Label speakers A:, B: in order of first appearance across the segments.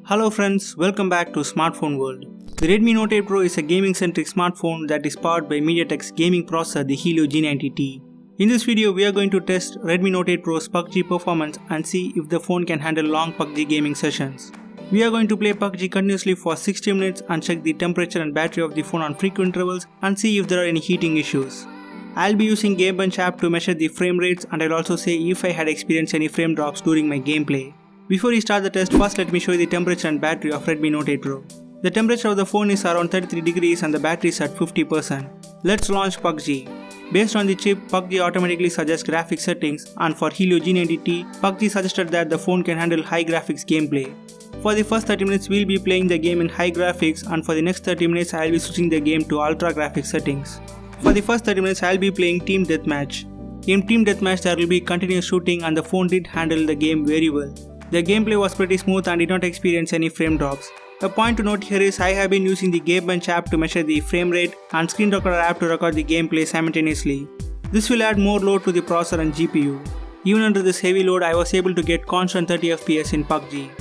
A: Hello friends, welcome back to Smartphone World. The Redmi Note 8 Pro is a gaming-centric smartphone that is powered by MediaTek's gaming processor, the Helio G90T. In this video, we are going to test Redmi Note 8 Pro's Pubg performance and see if the phone can handle long Pubg gaming sessions. We are going to play Pubg continuously for 60 minutes and check the temperature and battery of the phone on frequent intervals and see if there are any heating issues. I'll be using gamebench app to measure the frame rates, and I'll also say if I had experienced any frame drops during my gameplay. Before we start the test, first let me show you the temperature and battery of Redmi Note 8 Pro. The temperature of the phone is around 33 degrees and the battery is at 50%. Let's launch Pubg. Based on the chip, Pubg automatically suggests graphics settings, and for Helio G90T, Pubg suggested that the phone can handle high graphics gameplay. For the first 30 minutes, we'll be playing the game in high graphics, and for the next 30 minutes, I'll be switching the game to ultra graphics settings. For the first 30 minutes, I'll be playing Team Deathmatch. In Team Deathmatch, there will be continuous shooting, and the phone did handle the game very well. The gameplay was pretty smooth and did not experience any frame drops. A point to note here is I have been using the gamebench app to measure the frame rate and screen recorder app to record the gameplay simultaneously. This will add more load to the processor and GPU. Even under this heavy load, I was able to get constant 30 FPS in Pubg.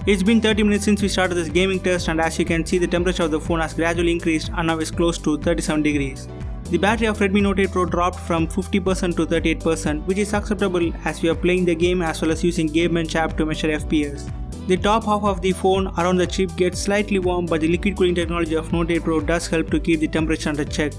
A: It's been 30 minutes since we started this gaming test, and as you can see, the temperature of the phone has gradually increased and now is close to 37 degrees. The battery of Redmi Note 8 Pro dropped from 50% to 38%, which is acceptable as we are playing the game as well as using gamebench app to measure FPS. The top half of the phone around the chip gets slightly warm, but the liquid cooling technology of Note 8 Pro does help to keep the temperature under check.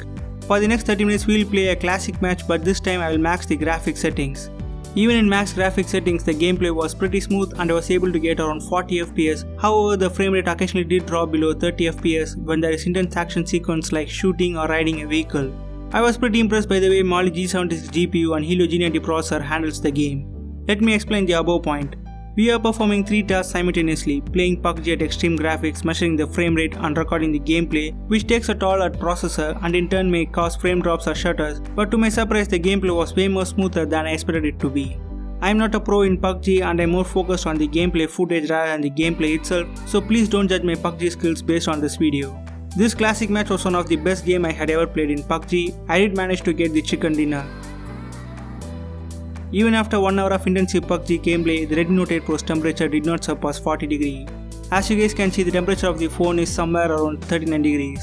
A: For the next 30 minutes, we will play a classic match, but this time I will max the graphics settings. Even in max graphics settings, the gameplay was pretty smooth and I was able to get around 40 FPS. However, the frame rate occasionally did drop below 30 FPS when there is intense action sequence like shooting or riding a vehicle. I was pretty impressed by the way Mali G76 GPU and Helio G90 processor handles the game. Let me explain the above point. We are performing 3 tasks simultaneously, playing Pubg at extreme graphics, measuring the frame rate and recording the gameplay, which takes a toll at processor and in turn may cause frame drops or shutters, but to my surprise the gameplay was way more smoother than I expected it to be. I am not a pro in Pubg and I am more focused on the gameplay footage rather than the gameplay itself, so please don't judge my Pubg skills based on this video. This classic match was one of the best games I had ever played in Pubg. I did manage to get the chicken dinner. Even after 1 hour of intensive Pubg gameplay, the Redmi Note 8 Pro's temperature did not surpass 40 degrees. As you guys can see, the temperature of the phone is somewhere around 39 degrees.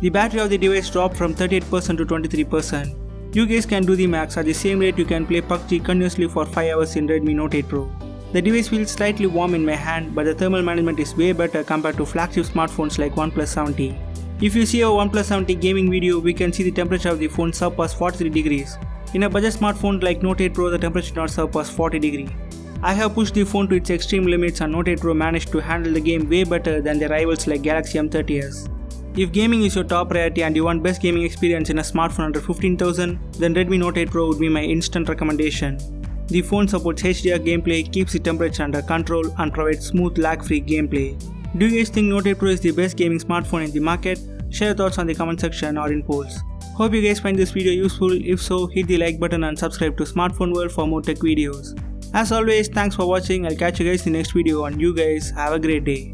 A: The battery of the device dropped from 38% to 23%. You guys can do the max. At the same rate, you can play Pubg continuously for 5 hours in Redmi Note 8 Pro. The device feels slightly warm in my hand, but the thermal management is way better compared to flagship smartphones like Oneplus 70. If you see our Oneplus 70 gaming video, we can see the temperature of the phone surpass 43 degrees. In a budget smartphone like Note 8 Pro, the temperature did not surpass 40 degrees. I have pushed the phone to its extreme limits and Note 8 Pro managed to handle the game way better than their rivals like Galaxy M30s. If gaming is your top priority and you want best gaming experience in a smartphone under 15,000, then Redmi Note 8 Pro would be my instant recommendation. The phone supports HDR gameplay, keeps the temperature under control and provides smooth lag-free gameplay. Do you guys think Note 8 Pro is the best gaming smartphone in the market? Share your thoughts on the comment section or in polls. Hope you guys find this video useful. If so, hit the like button and subscribe to Smartphone World for more tech videos. As always, thanks for watching. I'll catch you guys in the next video and you guys have a great day.